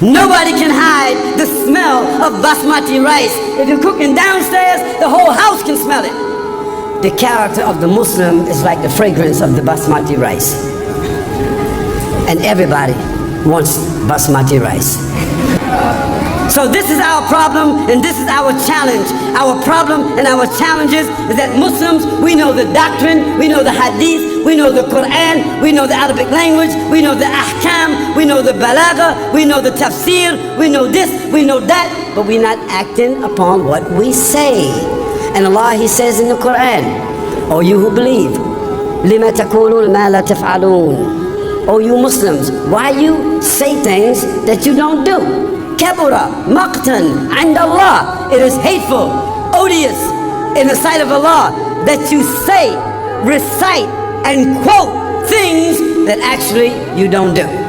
Nobody can hide the smell of basmati rice. If you're cooking downstairs, the whole house can smell it. The character of the Muslim is like the fragrance of the basmati rice. And everybody wants basmati rice. So this is our problem and this is our challenge. Our problem and our challenges is that Muslims, we know the doctrine, we know the hadith, we know the Quran, we know the Arabic language, we know the ahkam, we know the balagha, we know the tafsir, we know this, we know that, but we're not acting upon what we say. And Allah, He says in the Quran, O you who believe, لِمَ تَقُولُونَ مَا لَا تَفْعَلُونَ. O you Muslims, why you say things that you don't do? Kabura, maqtan, and Allah. It is hateful, odious in the sight of Allah that you say, recite, and quote things that actually you don't do.